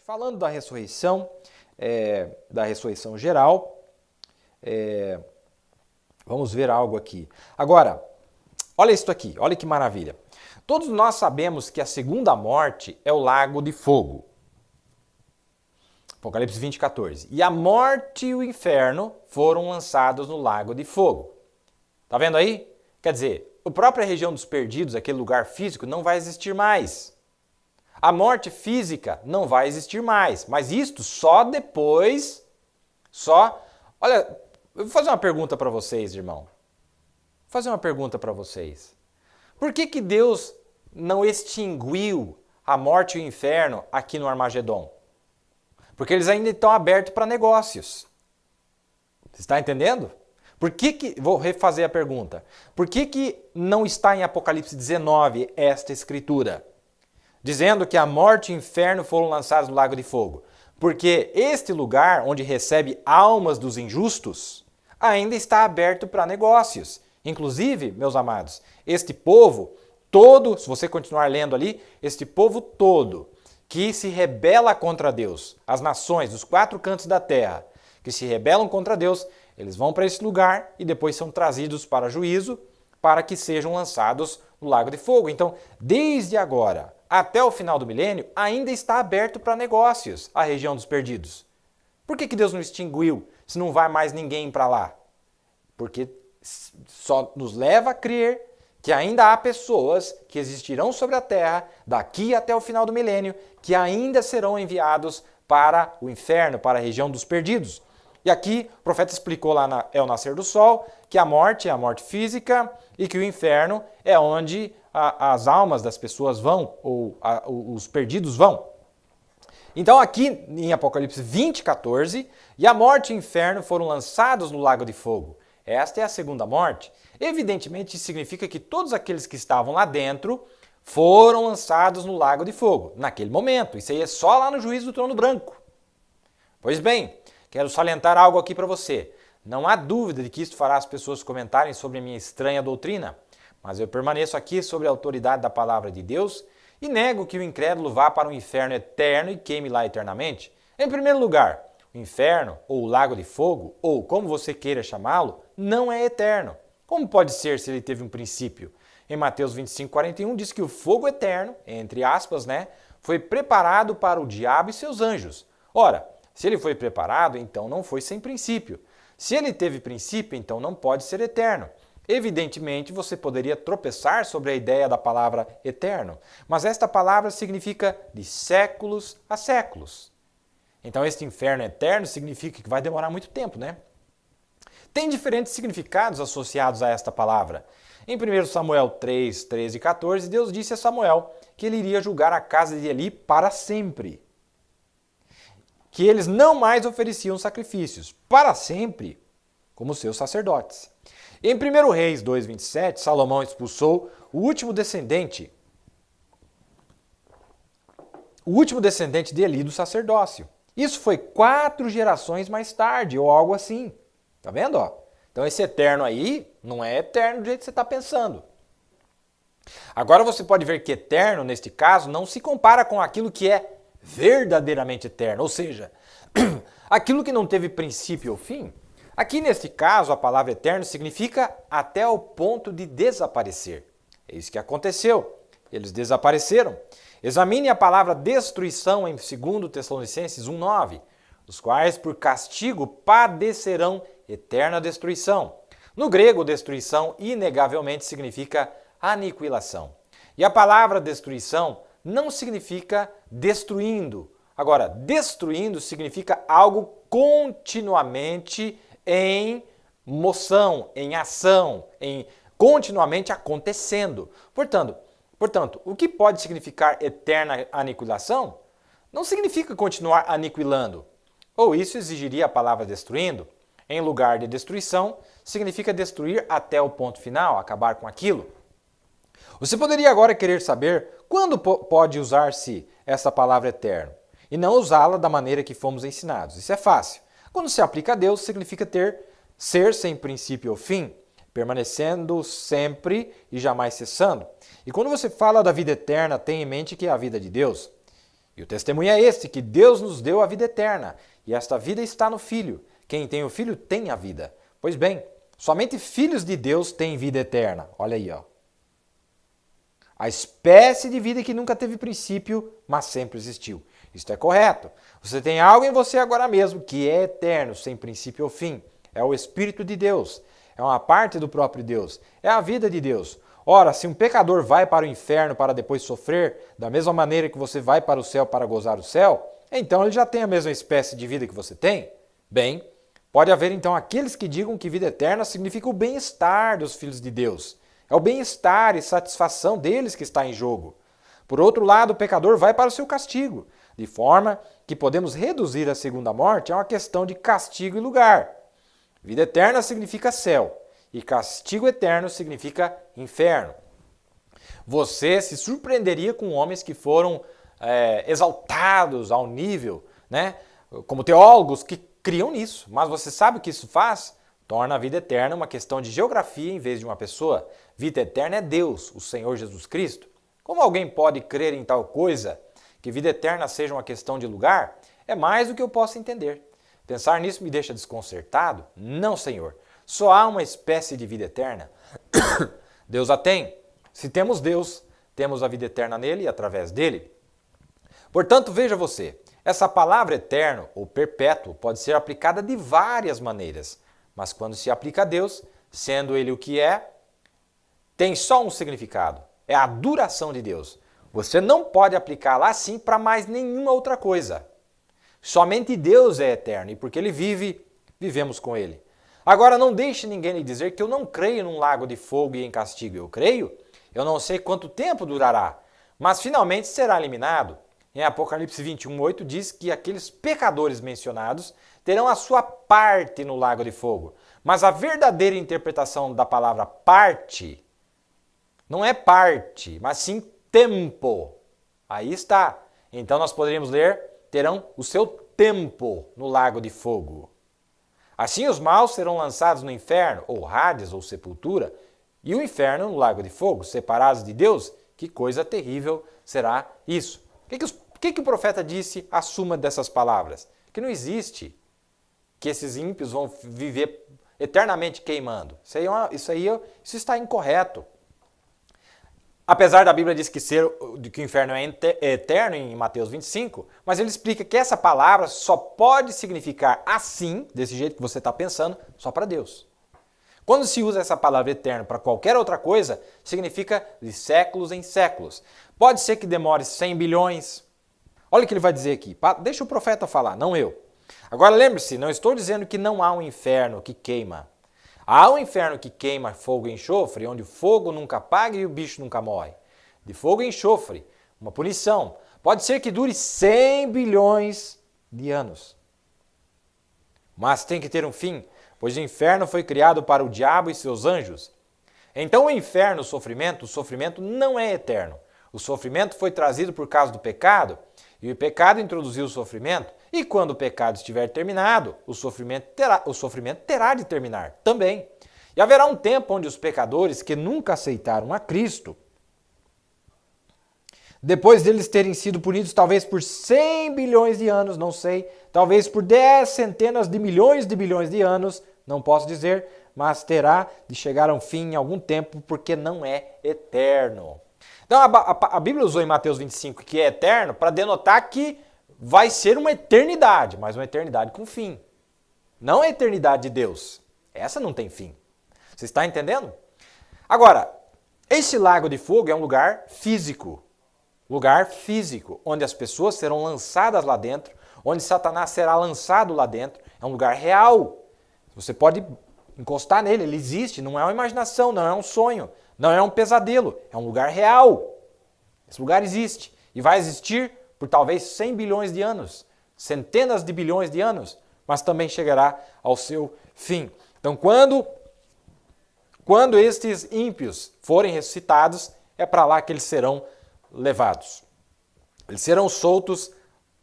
Falando da ressurreição geral, vamos ver algo aqui. Agora, olha isso aqui, olha que maravilha. Todos nós sabemos que a segunda morte é o lago de fogo. Apocalipse 20, 14. E a morte e o inferno foram lançados no lago de fogo. Tá vendo aí? Quer dizer, a própria região dos perdidos, aquele lugar físico, não vai existir mais. A morte física não vai existir mais, mas isto só depois, Olha, eu vou fazer uma pergunta para vocês, irmão. Vou fazer uma pergunta para vocês. Por que Deus não extinguiu a morte e o inferno aqui no Armagedon? Porque eles ainda estão abertos para negócios. Você está entendendo? Vou refazer a pergunta. Por que não está em Apocalipse 19 esta escritura? Dizendo que a morte e o inferno foram lançados no lago de fogo. Porque este lugar, onde recebe almas dos injustos, ainda está aberto para negócios. Inclusive, meus amados, este povo todo, se você continuar lendo ali, este povo todo que se rebela contra Deus, as nações dos 4 cantos da terra, que se rebelam contra Deus, eles vão para esse lugar e depois são trazidos para juízo para que sejam lançados no lago de fogo. Então, desde agora até o final do milênio, ainda está aberto para negócios a região dos perdidos. Por que Deus não extinguiu se não vai mais ninguém para lá? Porque só nos leva a crer que ainda há pessoas que existirão sobre a terra daqui até o final do milênio, que ainda serão enviados para o inferno, para a região dos perdidos. E aqui o profeta explicou lá é o nascer do sol, que a morte é a morte física e que o inferno é onde as almas das pessoas vão, ou os perdidos vão. Então aqui em Apocalipse 20, 14, e a morte e o inferno foram lançados no lago de fogo. Esta é a segunda morte. Evidentemente isso significa que todos aqueles que estavam lá dentro foram lançados no lago de fogo, naquele momento. Isso aí é só lá no juízo do trono branco. Pois bem, quero salientar algo aqui para você. Não há dúvida de que isto fará as pessoas comentarem sobre a minha estranha doutrina, mas eu permaneço aqui sobre a autoridade da palavra de Deus e nego que o incrédulo vá para o inferno eterno e queime lá eternamente. Em primeiro lugar, o inferno, ou o lago de fogo, ou como você queira chamá-lo, não é eterno. Como pode ser se ele teve um princípio? Em Mateus 25, 41 diz que o fogo eterno, entre aspas, foi preparado para o diabo e seus anjos. Ora, se ele foi preparado, então não foi sem princípio. Se ele teve princípio, então não pode ser eterno. Evidentemente, você poderia tropeçar sobre a ideia da palavra eterno, mas esta palavra significa de séculos a séculos. Então, este inferno eterno significa que vai demorar muito tempo, Tem diferentes significados associados a esta palavra. Em 1 Samuel 3, 13 e 14, Deus disse a Samuel que ele iria julgar a casa de Eli para sempre. Que eles não mais ofereciam sacrifícios, para sempre, como seus sacerdotes. Em 1 Reis 2,27, Salomão expulsou o último descendente de Eli do sacerdócio. Isso foi 4 gerações mais tarde, ou algo assim. Tá vendo? Então esse eterno aí não é eterno do jeito que você está pensando. Agora você pode ver que eterno, neste caso, não se compara com aquilo que é verdadeiramente eterno, ou seja, aquilo que não teve princípio ou fim. Aqui neste caso, a palavra eterno significa até o ponto de desaparecer. É isso que aconteceu. Eles desapareceram. Examine a palavra destruição em 2 Tessalonicenses 1,9, os quais por castigo padecerão eterna destruição. No grego, destruição inegavelmente significa aniquilação. E a palavra destruição não significa destruindo. Agora, destruindo significa algo continuamente em moção, em ação, continuamente acontecendo. Portanto, o que pode significar eterna aniquilação não significa continuar aniquilando. Ou isso exigiria a palavra destruindo. Em lugar de destruição, significa destruir até o ponto final, acabar com aquilo. Você poderia agora querer saber quando pode usar-se essa palavra eterno e não usá-la da maneira que fomos ensinados. Isso é fácil. Quando se aplica a Deus, significa ser sem princípio ou fim, permanecendo sempre e jamais cessando. E quando você fala da vida eterna, tenha em mente que é a vida de Deus. E o testemunho é este, que Deus nos deu a vida eterna, e esta vida está no Filho. Quem tem o Filho tem a vida. Pois bem, somente filhos de Deus têm vida eterna. Olha aí, ó. A espécie de vida que nunca teve princípio, mas sempre existiu. Isto é correto. Você tem algo em você agora mesmo que é eterno, sem princípio ou fim. É o Espírito de Deus. É uma parte do próprio Deus. É a vida de Deus. Ora, se um pecador vai para o inferno para depois sofrer, da mesma maneira que você vai para o céu para gozar o céu, então ele já tem a mesma espécie de vida que você tem? Bem, pode haver então aqueles que digam que vida eterna significa o bem-estar dos filhos de Deus. É o bem-estar e satisfação deles que está em jogo. Por outro lado, o pecador vai para o seu castigo, de forma que podemos reduzir a segunda morte a uma questão de castigo e lugar. Vida eterna significa céu. E castigo eterno significa inferno. Você se surpreenderia com homens que foram exaltados ao nível, né, como teólogos que criam nisso. Mas você sabe o que isso faz? Torna a vida eterna uma questão de geografia em vez de uma pessoa. Vida eterna é Deus, o Senhor Jesus Cristo. Como alguém pode crer em tal coisa, que vida eterna seja uma questão de lugar? É mais do que eu posso entender. Pensar nisso me deixa desconcertado? Não, Senhor. Só há uma espécie de vida eterna? Deus a tem. Se temos Deus, temos a vida eterna nele e através dele. Portanto, veja você, essa palavra eterno ou perpétuo pode ser aplicada de várias maneiras, mas quando se aplica a Deus, sendo ele o que é, tem só um significado, é a duração de Deus. Você não pode aplicá-la assim para mais nenhuma outra coisa. Somente Deus é eterno e porque ele vive, vivemos com ele. Agora, não deixe ninguém lhe dizer que eu não creio num lago de fogo e em castigo. Eu creio, eu não sei quanto tempo durará, mas finalmente será eliminado. Em Apocalipse 21:8 diz que aqueles pecadores mencionados terão a sua parte no lago de fogo. Mas a verdadeira interpretação da palavra parte não é parte, mas sim tempo. Aí está. Então nós poderíamos ler, terão o seu tempo no lago de fogo. Assim os maus serão lançados no inferno, ou Hades, ou sepultura, e o inferno no lago de fogo, separados de Deus. Que coisa terrível será isso. O que o profeta disse à suma dessas palavras? Que não existe que esses ímpios vão viver eternamente queimando. Isso está incorreto. Apesar da Bíblia dizer que o inferno é eterno em Mateus 25, mas ele explica que essa palavra só pode significar assim, desse jeito que você está pensando, só para Deus. Quando se usa essa palavra eterno para qualquer outra coisa, significa de séculos em séculos. Pode ser que demore 100 bilhões. Olha o que ele vai dizer aqui. Deixa o profeta falar, não eu. Agora lembre-se, não estou dizendo que não há um inferno que queima. Há um inferno que queima fogo e enxofre, onde o fogo nunca apaga e o bicho nunca morre. De fogo e enxofre, uma punição. Pode ser que dure 100 bilhões de anos. Mas tem que ter um fim, pois o inferno foi criado para o diabo e seus anjos. Então o inferno, o sofrimento não é eterno. O sofrimento foi trazido por causa do pecado, e o pecado introduziu o sofrimento, e quando o pecado estiver terminado, o sofrimento terá de terminar também. E haverá um tempo onde os pecadores que nunca aceitaram a Cristo, depois deles terem sido punidos talvez por 100 bilhões de anos, não sei, talvez por 10 centenas de bilhões de anos, não posso dizer, mas terá de chegar a um fim em algum tempo, porque não é eterno. Então a Bíblia usou em Mateus 25 que é eterno para denotar que vai ser uma eternidade, mas uma eternidade com fim. Não a eternidade de Deus. Essa não tem fim. Você está entendendo? Agora, esse lago de fogo é um lugar físico. Lugar físico, onde as pessoas serão lançadas lá dentro, onde Satanás será lançado lá dentro. É um lugar real. Você pode encostar nele, ele existe, não é uma imaginação, não é um sonho, não é um pesadelo, é um lugar real. Esse lugar existe e vai existir por talvez 100 bilhões de anos, centenas de bilhões de anos, mas também chegará ao seu fim. Então, quando estes ímpios forem ressuscitados, é para lá que eles serão levados. Eles serão soltos,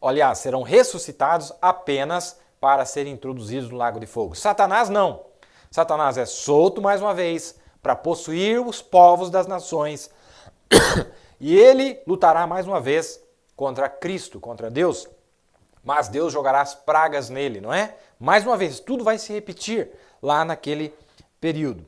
aliás, serão ressuscitados apenas para serem introduzidos no lago de fogo. Satanás não. Satanás é solto mais uma vez para possuir os povos das nações e ele lutará mais uma vez contra Cristo, contra Deus, mas Deus jogará as pragas nele, não é? Mais uma vez, tudo vai se repetir lá naquele período.